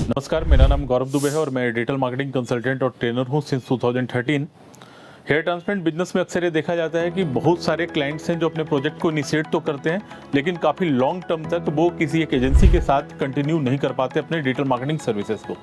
नमस्कार, मेरा नाम गौरव दुबे है और मैं डिजिटल मार्केटिंग कंसल्टेंट और ट्रेनर हूं सिंस 2013। हेयर ट्रांसप्लांट बिजनेस में अक्सर ये देखा जाता है कि बहुत सारे क्लाइंट्स हैं जो अपने प्रोजेक्ट को इनिशिएट तो करते हैं, लेकिन काफ़ी लॉन्ग टर्म तक वो किसी एक एजेंसी के साथ कंटिन्यू नहीं कर पाते अपने डिजिटल मार्केटिंग सर्विसेज को।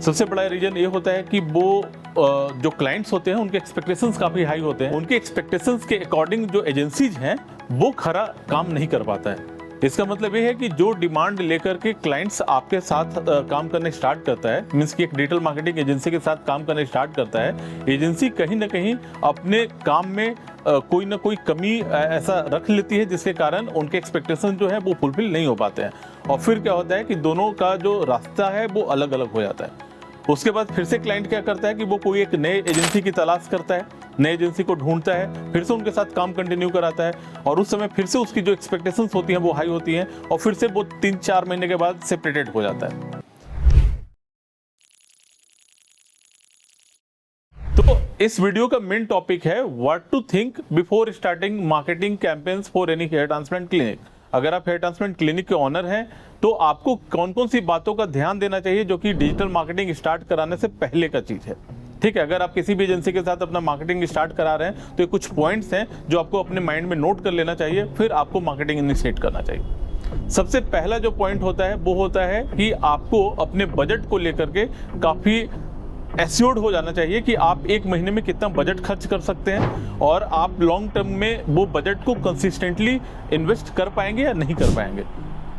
सबसे बड़ा रीजन ये होता है कि वो जो क्लाइंट्स होते हैं उनके एक्सपेक्टेशंस काफ़ी हाई होते हैं। उनके एक्सपेक्टेशंस के अकॉर्डिंग जो एजेंसीज हैं वो खरा काम नहीं कर पाता है। इसका मतलब ये है कि जो डिमांड लेकर के क्लाइंट्स आपके साथ काम करने स्टार्ट करता है, मीन्स कि एक डिजिटल मार्केटिंग एजेंसी के साथ काम करने स्टार्ट करता है, एजेंसी कहीं ना कहीं अपने काम में कोई ना कोई कमी ऐसा रख लेती है जिसके कारण उनके एक्सपेक्टेशन जो है वो फुलफिल नहीं हो पाते हैं। और फिर क्या होता है कि दोनों का जो रास्ता है वो अलग अलग हो जाता है। उसके बाद फिर से क्लाइंट क्या करता है कि वो कोई एक नए एजेंसी की तलाश करता है, नए एजेंसी को ढूंढता है, फिर से उनके साथ काम कंटिन्यू कराता है और उस समय फिर से उसकी जो एक्सपेक्टेशंस होती हैं वो हाई होती हैं और फिर से वो 3-4 महीने के बाद सेपरेटेड हो जाता है। तो इस वीडियो का मेन टॉपिक है what to think before starting marketing campaigns for any hair transplant clinic. अगर आप हेयर ट्रांसप्लांट क्लिनिक के ऑनर हैं तो आपको कौन कौन सी बातों का ध्यान देना चाहिए जो कि डिजिटल मार्केटिंग स्टार्ट कराने से पहले का चीज़ है। ठीक है, अगर आप किसी भी एजेंसी के साथ अपना मार्केटिंग स्टार्ट करा रहे हैं तो ये कुछ पॉइंट्स हैं जो आपको अपने माइंड में नोट कर लेना चाहिए, फिर आपको मार्केटिंग इनिशिएट करना चाहिए। सबसे पहला जो पॉइंट होता है वो होता है कि आपको अपने बजट को लेकर के काफ़ी एश्योर्ड हो जाना चाहिए कि आप एक महीने में कितना बजट खर्च कर सकते हैं और आप लॉन्ग टर्म में वो बजट को कंसिस्टेंटली इन्वेस्ट कर पाएंगे या नहीं कर पाएंगे।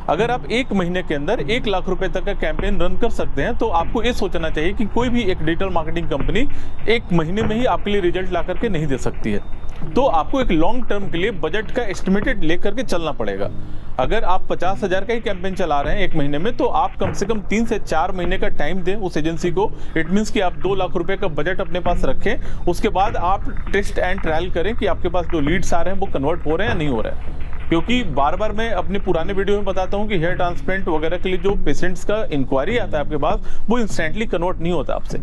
अगर आप एक महीने के अंदर 1 लाख रुपए तक का कैंपेन रन कर सकते हैं तो आपको ये सोचना चाहिए कि कोई भी एक डिजिटल मार्केटिंग कंपनी एक महीने में ही आपके लिए रिजल्ट ला करके नहीं दे सकती है। तो आपको एक लॉन्ग टर्म के लिए बजट का एस्टिमेटेड लेकर के चलना पड़ेगा। अगर आप 50,000 का ही कैंपेन चला रहे हैं एक महीने में तो आप कम से कम 3 से 4 महीने का टाइम दें उस एजेंसी को। इट मीन्स कि आप 2 लाख रुपए का बजट अपने पास रखें। उसके बाद आप टेस्ट एंड ट्रायल करें कि आपके पास जो लीड्स आ रहे हैं वो कन्वर्ट हो रहे हैं या नहीं हो रहे हैं। क्योंकि बार बार मैं अपने पुराने वीडियो में बताता हूं कि हेयर ट्रांसप्लांट वगैरह के लिए जो पेशेंट्स का इंक्वायरी आता है आपके पास वो इंस्टेंटली कन्वर्ट नहीं होता आपसे।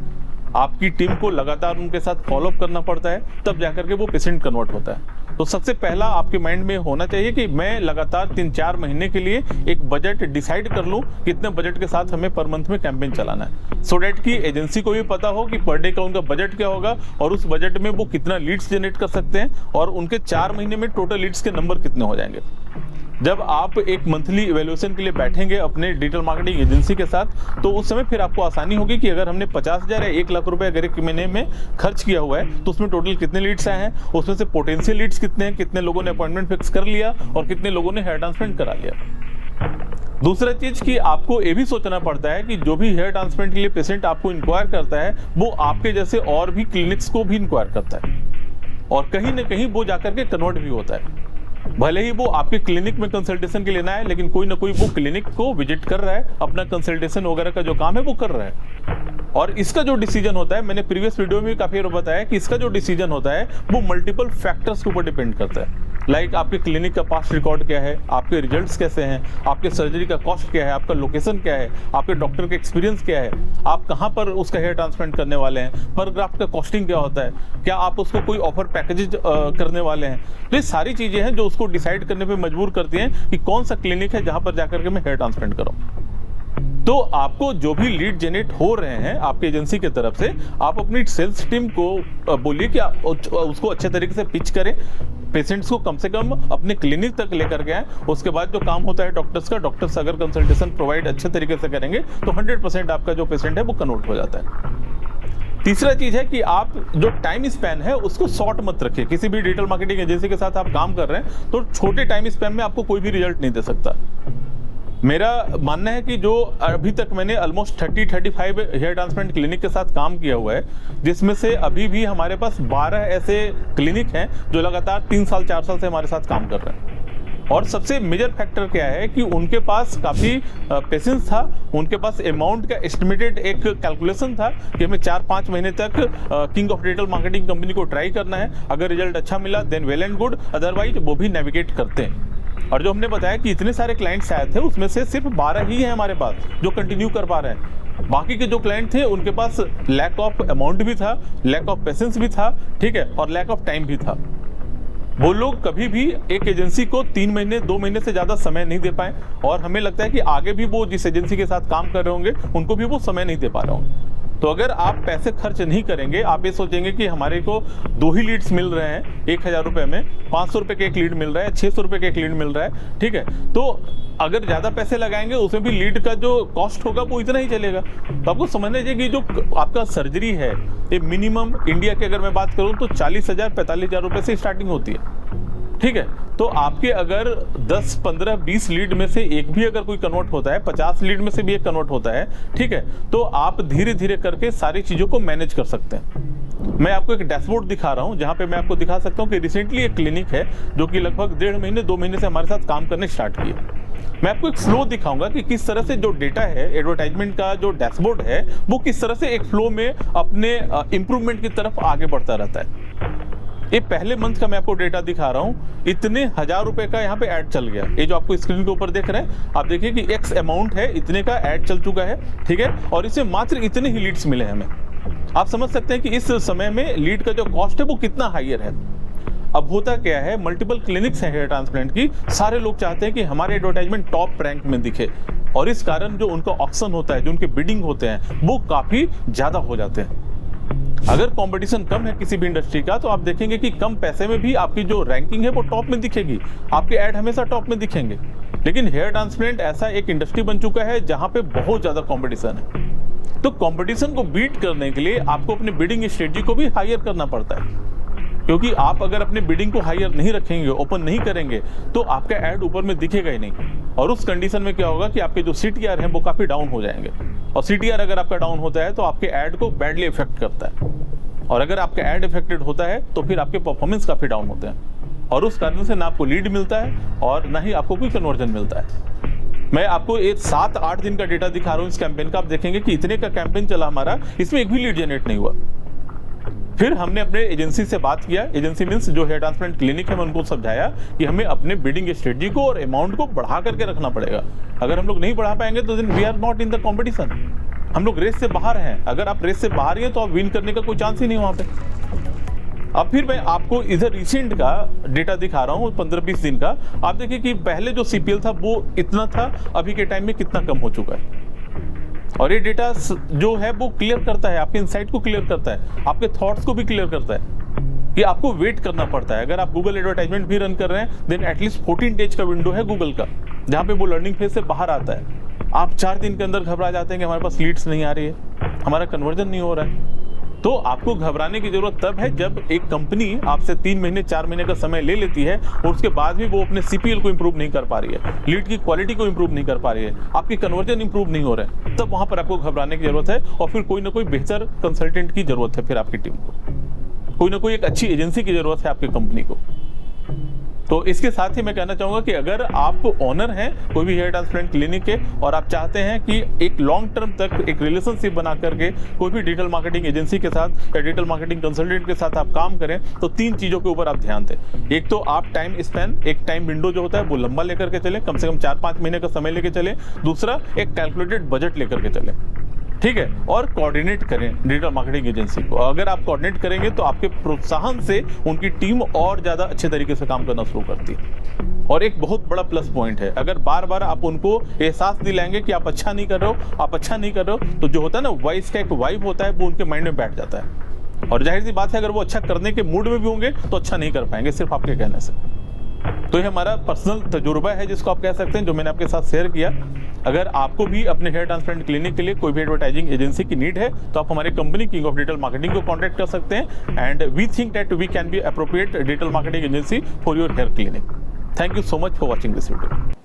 आपकी टीम को लगातार उनके साथ फॉलोअप करना पड़ता है, तब जाकर के वो पेशेंट कन्वर्ट होता है। तो सबसे पहला आपके माइंड में होना चाहिए कि मैं लगातार 3-4 महीने के लिए एक बजट डिसाइड कर लूं कितने बजट के साथ हमें पर मंथ में कैंपेन चलाना है, सो डैट कि एजेंसी को भी पता हो कि पर डे का उनका बजट क्या होगा और उस बजट में वो कितना लीड्स जनरेट कर सकते हैं और उनके 4 महीने में टोटल लीड्स के नंबर कितने हो जाएंगे। जब आप एक मंथली इवैल्यूएशन के लिए बैठेंगे अपने डिजिटल मार्केटिंग एजेंसी के साथ तो उस समय फिर आपको आसानी होगी कि अगर हमने 50,000 या 1 लाख रुपए अगर एक महीने में खर्च किया हुआ है तो उसमें टोटल कितने लीड्स आए हैं, उसमें से पोटेंशियल लीड्स कितने हैं, कितने लोगों ने अपॉइंटमेंट फिक्स कर लिया और कितने लोगों ने हेयर ट्रांसप्लांट करा लिया। दूसरा चीज कि आपको ये भी सोचना पड़ता है कि जो भी हेयर ट्रांसप्लांट के लिए पेशेंट आपको इंक्वायर करता है वो आपके जैसे और भी क्लिनिक्स को भी इंक्वायर करता है और कहीं ना कहीं वो जाकर के कन्वर्ट भी होता है। भले ही वो आपके क्लिनिक में कंसल्टेशन के लेना है लेकिन कोई ना कोई वो क्लिनिक को विजिट कर रहा है, अपना कंसल्टेशन वगैरह का जो काम है वो कर रहा है। और इसका जो डिसीजन होता है, मैंने प्रीवियस वीडियो में काफी बार बताया कि इसका जो डिसीजन होता है वो मल्टीपल फैक्टर्स के ऊपर डिपेंड करता है। लाइक आपके क्लिनिक का पास्ट रिकॉर्ड क्या है, आपके रिजल्ट्स कैसे हैं, आपके सर्जरी का कॉस्ट क्या है, आपका लोकेशन क्या है, आपके डॉक्टर का एक्सपीरियंस क्या है, आप कहाँ पर उसका हेयर ट्रांसप्लांट करने वाले हैं, पर ग्राफ्ट का कॉस्टिंग क्या होता है, क्या आप उसको कोई ऑफर पैकेजेज करने वाले हैं। तो ये सारी चीज़ें हैं जो उसको डिसाइड करने पर मजबूर करती हैं कि कौन सा क्लिनिक है जहाँ पर जाकर के मैं हेयर ट्रांसप्लांट करूँ। तो आपको जो भी लीड जनरेट हो रहे हैं आपके एजेंसी की तरफ से, आप अपनी सेल्स टीम को बोलिए कि आप उसको अच्छे तरीके से पिच करें, पेशेंट्स को कम से कम अपने क्लिनिक तक लेकर के आए। उसके बाद जो काम होता है डॉक्टर्स का, डॉक्टर्स अगर कंसल्टेशन प्रोवाइड अच्छे तरीके से करेंगे तो 100% आपका जो पेशेंट है वो कन्वर्ट हो जाता है। तीसरा चीज है कि आप जो टाइम स्पैन है उसको शॉर्ट मत रखिए। किसी भी डिजिटल मार्केटिंग एजेंसी के साथ आप काम कर रहे हैं तो छोटे टाइम स्पैन में आपको कोई भी रिजल्ट नहीं दे सकता। मेरा मानना है कि जो अभी तक मैंने ऑलमोस्ट 30-35 हेयर ट्रांसप्लांट क्लिनिक के साथ काम किया हुआ है, जिसमें से अभी भी हमारे पास 12 ऐसे क्लिनिक हैं जो लगातार 3 साल 4 साल से हमारे साथ काम कर रहे हैं। और सबसे मेजर फैक्टर क्या है कि उनके पास काफ़ी पेशेंस था, उनके पास अमाउंट का एस्टिमेटेड एक कैलकुलेशन था कि हमें 4-5 महीने तक king of digital marketing company को ट्राई करना है। अगर रिजल्ट अच्छा मिला then well and good, otherwise वो भी नेविगेट करते हैं। और जो हमने बताया कि इतने सारे क्लाइंट्स आए थे उसमें से सिर्फ 12 ही हैं हमारे पास जो कंटिन्यू कर पा रहे हैं। बाकी के जो क्लाइंट थे उनके पास लैक ऑफ अमाउंट भी था, लैक ऑफ पेशेंस भी था, ठीक है, और लैक ऑफ टाइम भी था। वो लोग कभी भी एक एजेंसी को 3 महीने 2 महीने से ज़्यादा समय नहीं दे पाए, और हमें लगता है कि आगे भी वो जिस एजेंसी के साथ काम कर रहे होंगे उनको भी वो समय नहीं दे पा रहे होंगे। तो अगर आप पैसे खर्च नहीं करेंगे, आप ये सोचेंगे कि हमारे को 2 ही लीड्स मिल रहे हैं 1000 रुपये में, 500 रुपये का एक लीड मिल रहा है, 600 रुपये का एक लीड मिल रहा है, ठीक है, तो अगर ज़्यादा पैसे लगाएंगे उसमें भी लीड का जो कॉस्ट होगा वो इतना ही चलेगा। तो आपको समझना चाहिए कि जो आपका सर्जरी है ये मिनिमम इंडिया की अगर मैं बात करूँ तो 40,000 45,000 रुपये से स्टार्टिंग होती है, ठीक है। तो आपके अगर 10 15 20 लीड में से एक भी अगर कोई कन्वर्ट होता है, 50 लीड में से भी एक कन्वर्ट होता है, ठीक है, तो आप धीरे धीरे करके सारी चीज़ों को मैनेज कर सकते हैं। मैं आपको एक डैशबोर्ड दिखा रहा हूं जहां पे मैं आपको दिखा सकता हूं कि रिसेंटली एक क्लिनिक है जो कि लगभग 1.5 महीने 2 महीने से हमारे साथ काम करने स्टार्ट किया। मैं आपको एक फ्लो दिखाऊंगा कि किस तरह से जो डेटा है, एडवर्टाइजमेंट का जो डैशबोर्ड है, वो किस तरह से एक फ्लो में अपने इंप्रूवमेंट की तरफ आगे बढ़ता रहता है। ये पहले मंथ का मैं आपको डेटा दिखा रहा हूँ, इतने 1000 रुपए का यहाँ पे ऐड चल गया। ये जो आपको स्क्रीन के ऊपर देख रहे हैं, आप देखिए कि एक्स अमाउंट है, इतने का ऐड चल चुका है, ठीक है, और इसमें मात्र इतने ही लीड्स मिले हमें। आप समझ सकते हैं कि इस समय में लीड का जो कॉस्ट है वो कितना हायर है। अब होता क्या है, मल्टीपल क्लिनिक्स हैं हेयर ट्रांसप्लांट की, सारे लोग चाहते हैं कि हमारे एडवर्टाइजमेंट टॉप रैंक में दिखे, और इस कारण जो उनका ऑप्शन होता है, जो उनके बिडिंग होते हैं, वो काफी ज्यादा हो जाते हैं। अगर कंपटीशन कम है किसी भी इंडस्ट्री का, तो आप देखेंगे कि कम पैसे में भी आपकी जो रैंकिंग है वो टॉप में दिखेगी, आपके ऐड हमेशा टॉप में दिखेंगे। लेकिन हेयर ट्रांसप्लांट ऐसा एक इंडस्ट्री बन चुका है जहां पे बहुत ज्यादा कंपटीशन है। तो कंपटीशन को बीट करने के लिए आपको अपने बिडिंग स्ट्रेटजी को भी हायर करना पड़ता है, क्योंकि आप अगर अपने बिडिंग को हायर नहीं रखेंगे, ओपन नहीं करेंगे, तो आपका ऐड ऊपर में दिखेगा ही नहीं। और उस कंडीशन में क्या होगा कि आपके जो CTR हैं वो काफी डाउन हो जाएंगे, और CTR अगर आपका डाउन होता है तो आपके ऐड को बैडली इफेक्ट करता है, और अगर आपका ऐड इफेक्टेड होता है तो फिर आपके परफॉर्मेंस काफी डाउन होते हैं, और उस कारण से ना आपको लीड मिलता है और ना ही आपको कोई कन्वर्जन मिलता है। मैं आपको एक 7-8 दिन का डेटा दिखा रहा हूँ इस कैंपेन का, आप देखेंगे कि इतने का कैंपेन चला हमारा, इसमें एक भी लीड जनरेट नहीं हुआ। फिर हमने अपने एजेंसी से बात किया, एजेंसी मींस जो हेयर ट्रांसप्लांट क्लिनिक है, मैं उनको समझाया कि हमें अपने बिडिंग स्ट्रेटजी को और अमाउंट को बढ़ा करके रखना पड़ेगा। अगर हम लोग नहीं बढ़ा पाएंगे तो then we are not in the competition, हम लोग रेस से बाहर हैं। अगर आप रेस से बाहर हैं तो आप विन करने का कोई चांस ही नहीं वहां पे। अब फिर मैं आपको इधर रिसेंट का डेटा दिखा रहा हूँ 15-20 दिन का। आप देखिए कि पहले जो CPL था वो इतना था, अभी के टाइम में कितना कम हो चुका है। और ये डेटा जो है वो क्लियर करता है, आपके इनसाइट को क्लियर करता है, आपके थॉट्स को भी क्लियर करता है कि आपको वेट करना पड़ता है। अगर आप गूगल एडवर्टाइजमेंट भी रन कर रहे हैं, देन एटलीस्ट 14 डेज का विंडो है गूगल का, जहाँ पे वो लर्निंग फेज से बाहर आता है। आप 4 दिन के अंदर घबरा जाते हैं कि हमारे पास लीड्स नहीं आ रही है, हमारा कन्वर्जन नहीं हो रहा है। तो आपको घबराने की जरूरत तब है जब एक कंपनी आपसे 3 महीने 4 महीने का समय ले लेती है और उसके बाद भी वो अपने CPL को इंप्रूव नहीं कर पा रही है, लीड की क्वालिटी को इंप्रूव नहीं कर पा रही है, आपकी कन्वर्जन इंप्रूव नहीं हो रहा है, तब वहां पर आपको घबराने की जरूरत है। और फिर कोई ना कोई बेहतर कंसल्टेंट की जरूरत है, फिर आपकी टीम को कोई ना कोई एक अच्छी एजेंसी की जरूरत है आपकी कंपनी को। तो इसके साथ ही मैं कहना चाहूंगा कि अगर आप ओनर हैं कोई भी हेयर ट्रांसप्लांट क्लिनिक के और आप चाहते हैं कि एक लॉन्ग टर्म तक एक रिलेशनशिप बना करके कोई भी डिजिटल मार्केटिंग एजेंसी के साथ या डिजिटल मार्केटिंग कंसल्टेंट के साथ आप काम करें, तो 3 चीजों के ऊपर आप ध्यान दें। एक तो आप टाइम स्पैन, एक टाइम विंडो जो होता है वो लंबा लेकर के चले, कम से कम 4-5 महीने का समय लेकर चले। दूसरा, एक कैलकुलेटेड बजट लेकर के चले, ठीक है, और कोऑर्डिनेट करें डिजिटल मार्केटिंग एजेंसी को। अगर आप कोऑर्डिनेट करेंगे तो आपके प्रोत्साहन से उनकी टीम और ज्यादा अच्छे तरीके से काम करना शुरू करती है। और एक बहुत बड़ा प्लस पॉइंट है, अगर बार बार आप उनको एहसास दिलाएंगे कि आप अच्छा नहीं कर रहे हो, आप अच्छा नहीं कर रहे हो, तो जो होता है ना वॉइस का एक वाइब होता है, वो उनके माइंड में बैठ जाता है। और जाहिर सी बात है, अगर वो अच्छा करने के मूड में भी होंगे तो अच्छा नहीं कर पाएंगे सिर्फ आपके कहने से। तो ये हमारा पर्सनल तजुर्बा है जिसको आप कह सकते हैं, जो मैंने आपके साथ शेयर किया। अगर आपको भी अपने हेयर ट्रांसप्लांट क्लिनिक के लिए कोई भी एडवर्टाइजिंग एजेंसी की नीड है तो आप हमारे company king of digital marketing को कांटेक्ट कर सकते हैं। And we think that we can be appropriate digital marketing agency for your hair clinic. Thank you so much for watching this video.